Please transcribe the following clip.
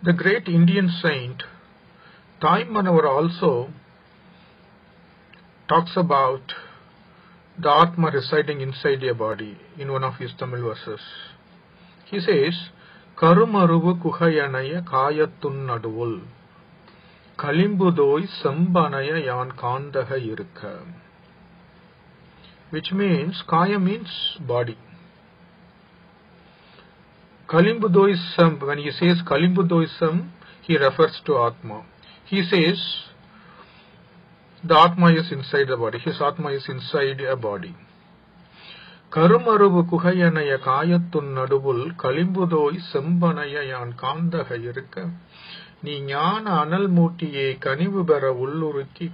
The great Indian saint Taimanavar also talks about the Atma residing inside a body in one of his Tamil verses. He says, Karumaruvu kuhayanaya kayathun naduvul Kalimbudoi sambanaya yan kandaha irukka. Which means, Kaya means body. Kalimbudoism, when he says Kalimbudoism, he refers to Atma. He says, the Atma is inside the body. His Atma is inside a body. Karumaruvu kuhayanaya kayathun naduvul Kalimbudoi sambanaya yan kandaha irukka. நீ ஞான அனல் மூட்டியே கனிவு பெற உள்ளுருக்கி